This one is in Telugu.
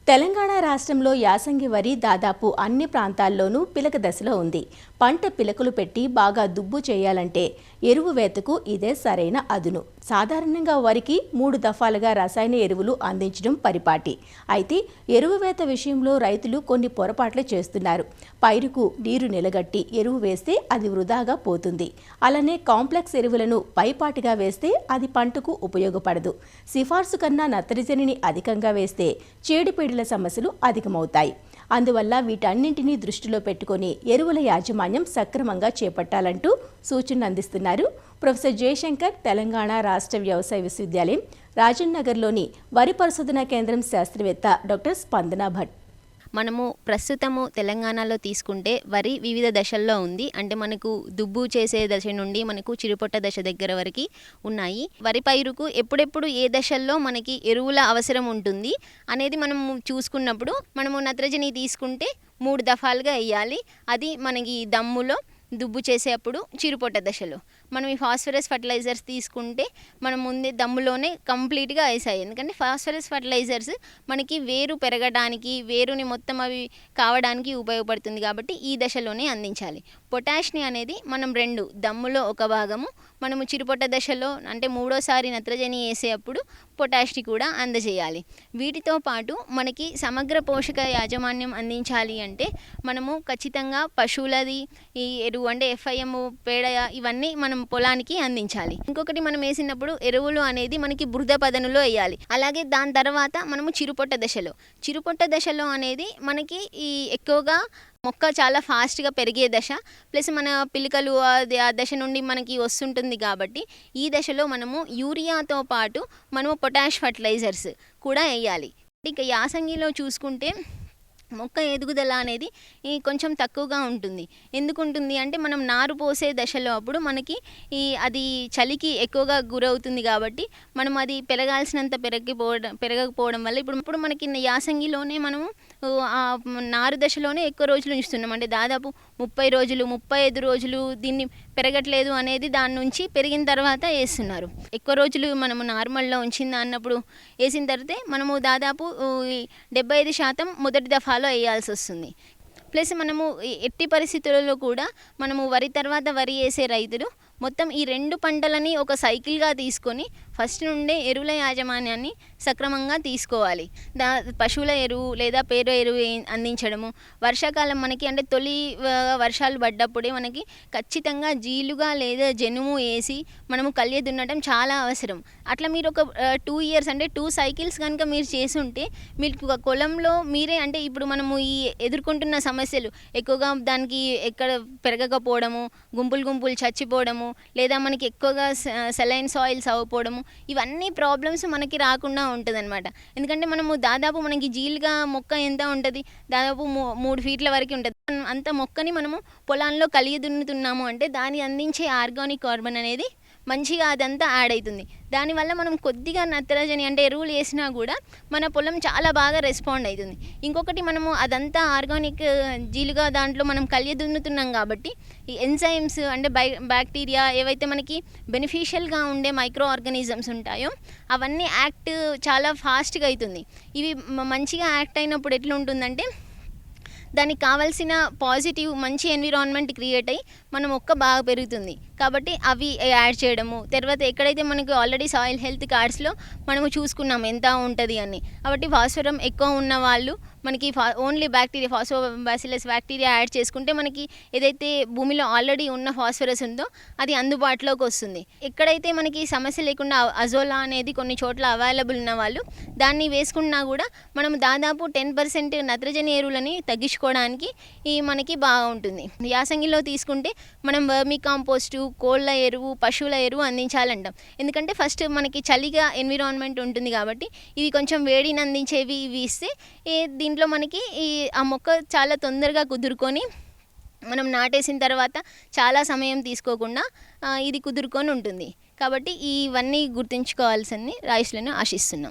తెలంగాణ రాష్ట్రంలో యాసంగి వరి దాదాపు అన్ని ప్రాంతాల్లోనూ పిలక దశలో ఉంది. పంట పిలకలు పెట్టి బాగా దుబ్బు చేయాలంటే ఎరువు వేతకు ఇదే సరైన అదును. సాధారణంగా వరికి 3 దఫాలుగా రసాయన ఎరువులు అందించడం పరిపాటి. అయితే ఎరువు వేత విషయంలో రైతులు కొన్ని పొరపాట్లు చేస్తున్నారు. పైరుకు నీరు నిలగట్టి ఎరువు వేస్తే అది వృధాగా పోతుంది. అలానే కాంప్లెక్స్ ఎరువులను పైపాటిగా వేస్తే అది పంటకు ఉపయోగపడదు. సిఫార్సు కన్నా నత్రజనిని అధికంగా వేస్తే చీడపీడల సమస్యలు అధికమవుతాయి. అందువల్ల వీటన్నింటినీ దృష్టిలో పెట్టుకుని ఎరువుల యాజమాన్యం సక్రమంగా చేపట్టాలంటూ సూచనలు అందిస్తున్నారు ప్రొఫెసర్ జయశంకర్, తెలంగాణ రాష్ట్ర వ్యవసాయ విశ్వవిద్యాలయం రాజన్ నగర్లోని వరి పరిశోధనా కేంద్రం శాస్త్రవేత్త డాక్టర్ స్పందన భట్. మనము ప్రస్తుతము తెలంగాణలో తీసుకుంటే వరి వివిధ దశల్లో ఉంది. అంటే మనకు దుబ్బు చేసే దశ నుండి మనకు చిరుపొట్ట దశ దగ్గర వరకు ఉన్నాయి. వరి పైరుకు ఎప్పుడెప్పుడు ఏ దశల్లో మనకి ఎరువుల అవసరం ఉంటుంది అనేది మనం చూసుకున్నప్పుడు మనము నత్రజని తీసుకుంటే 3 దఫాలుగా వేయాలి. అది మనకి దమ్ములో దుబ్బు చేసేటప్పుడు చిరుపొట్ట దశలో. మనం ఈ ఫాస్ఫరస్ ఫర్టిలైజర్స్ తీసుకుంటే మనం ముందే దమ్ములోనే కంప్లీట్గా వేసాయి. ఎందుకంటే ఫాస్ఫరస్ ఫర్టిలైజర్స్ మనకి వేరు పెరగడానికి, వేరుని మొత్తం అవి కావడానికి ఉపయోగపడుతుంది కాబట్టి ఈ దశలోనే అందించాలి. పొటాష్ని అనేది మనం 2 దమ్ములో ఒక భాగము, మనము చిరుపొట్ట దశలో అంటే 3వసారి నత్రజని వేసేటప్పుడు పొటాష్ని కూడా అందజేయాలి. వీటితో పాటు మనకి సమగ్ర పోషక యాజమాన్యం అందించాలి అంటే మనము ఖచ్చితంగా పశువులది ఈ ఎరువు అంటే FIM, పేడ ఇవన్నీ మనం పొలానికి అందించాలి. ఇంకొకటి మనం వేసినప్పుడు ఎరువులు అనేది మనకి బురద పదనులో వేయాలి. అలాగే దాని తర్వాత మనము చిరుపొట్ట దశలో అనేది మనకి ఈ ఎక్కువగా మొక్క చాలా ఫాస్ట్గా పెరిగే దశ, ప్లస్ మన పిలకలు ఆ దశ నుండి మనకి వస్తుంటుంది కాబట్టి ఈ దశలో మనము యూరియాతో పాటు మనము పొటాష్ ఫర్టిలైజర్స్ కూడా వేయాలి. ఇక యాసంగిలో చూసుకుంటే మొక్క ఎదుగుదల అనేది కొంచెం తక్కువగా ఉంటుంది. ఎందుకు ఉంటుంది అంటే మనం నారు పోసే దశలో అప్పుడు మనకి అది చలికి ఎక్కువగా గురవుతుంది కాబట్టి మనం అది పెరగాల్సినంత పెరగకపోవడం వల్ల ఇప్పుడు మనకి యాసంగిలోనే మనము ఆ నారు దశలోనే ఎక్కువ రోజులు ఉంచుతున్నాం. అంటే దాదాపు 30 రోజులు 35 రోజులు దీన్ని పెరగట్లేదు అనేది దాని నుంచి పెరిగిన తర్వాత వేస్తున్నారు. ఎక్కువ రోజులు మనము నార్మల్లో ఉంచిందా అన్నప్పుడు వేసిన తర్వాత మనము దాదాపు 75% మొదటి దఫాలో వేయాల్సి వస్తుంది. ప్లస్ మనము ఎట్టి పరిస్థితులలో కూడా మనము వరి తర్వాత వరి వేసే రైతులు మొత్తం ఈ 2 పంటలని ఒక సైకిల్గా తీసుకొని ఫస్ట్ నుండే ఎరువుల యాజమాన్యాన్ని సక్రమంగా తీసుకోవాలి. పశువుల ఎరువు లేదా పేరు ఎరువు అందించడము, వర్షాకాలం మనకి అంటే తొలి వర్షాలు పడ్డప్పుడే మనకి ఖచ్చితంగా జీలుగా లేదా జనుము వేసి మనము కళ్య దున్నడం చాలా అవసరం. అట్లా మీరు ఒక 2 ఇయర్స్ అంటే 2 సైకిల్స్ కనుక మీరు చేసుంటే మీకు పొలంలో మీరే అంటే ఇప్పుడు మనము ఈ ఎదుర్కొంటున్న సమస్యలు ఎక్కువగా దానికి ఎక్కడ పెరగకపోవడము, గుంపులు చచ్చిపోవడము, లేదా మనకి ఎక్కువగా సెలైన్ సాయిల్స్ అవ్వకపోవడము, ఇవన్నీ ప్రాబ్లమ్స్ మనకి రాకుండా ఉంటుంది అనమాట. ఎందుకంటే మనము దాదాపు మనకి జీలుగా మొక్క ఎంత ఉంటుంది, దాదాపు 3 ఫీట్ల వరకు ఉంటుంది. అంత మొక్కని మనము పొలాల్లో కలిగి దున్నుతున్నాము అంటే దాన్ని అందించే ఆర్గానిక్ కార్బన్ అనేది మంచిగా అదంతా యాడ్ అవుతుంది. దానివల్ల మనం కొద్దిగా నత్రజని అంటే ఎరువులు వేసినా కూడా మన పొలం చాలా బాగా రెస్పాండ్ అవుతుంది. ఇంకొకటి మనము అదంతా ఆర్గానిక్ జీలుగా దాంట్లో మనం కలియ దున్నుతున్నాం కాబట్టి ఈ ఎంజైమ్స్ అంటే బ్యాక్టీరియా ఏవైతే మనకి బెనిఫిషియల్గా ఉండే మైక్రో ఆర్గానిజమ్స్ ఉంటాయో అవన్నీ యాక్ట్ చాలా ఫాస్ట్గా అవుతుంది. ఇవి మంచిగా యాక్ట్ అయినప్పుడు ఎట్లా ఉంటుందంటే దానికి కావాల్సిన పాజిటివ్ మంచి ఎన్విరాన్మెంట్ క్రియేట్ అయ్యి మన మొక్క బాగా పెరుగుతుంది. కాబట్టి అవి యాడ్ చేయడము, తర్వాత ఎక్కడైతే మనకి ఆల్రెడీ సాయిల్ హెల్త్ కార్డ్స్లో మనము చూసుకున్నాం ఎంత ఉంటుంది అని, కాబట్టి ఫాస్ఫరం ఎక్కువ ఉన్న వాళ్ళు మనకి ఓన్లీ బ్యాక్టీరియా ఫాస్ఫోబాసిల్లస్ బ్యాక్టీరియా యాడ్ చేసుకుంటే మనకి ఏదైతే భూమిలో ఆల్రెడీ ఉన్న ఫాస్ఫరస్ ఉందో అది అందుబాటులోకి వస్తుంది. ఎక్కడైతే మనకి సమస్య లేకుండా అజోలా అనేది కొన్ని చోట్ల అవైలబుల్ ఉన్న వాళ్ళు దాన్ని వేసుకున్నా కూడా మనం దాదాపు 10% నత్రజని ఎరువులని తగ్గించుకోవడానికి మనకి బాగుంటుంది. యాసంగిలో తీసుకుంటే మనం వర్మీ కాంపోస్టు, కోళ్ళ ఎరువు, పశువుల ఎరువు అందించాలంటాం. ఎందుకంటే ఫస్ట్ మనకి చలిగా ఎన్విరాన్మెంట్ ఉంటుంది కాబట్టి ఇవి కొంచెం వేడిని అందించేవి ఇవి ఇస్తే దీంట్లో మనకి ఆ మొక్క చాలా తొందరగా కుదురుకొని మనం నాటేసిన తర్వాత చాలా సమయం తీసుకోకుండా ఇది కుదురుకొని ఉంటుంది. కాబట్టి ఇవన్నీ గుర్తుంచుకోవాల్సింది రైతులను ఆశిస్తున్నాం.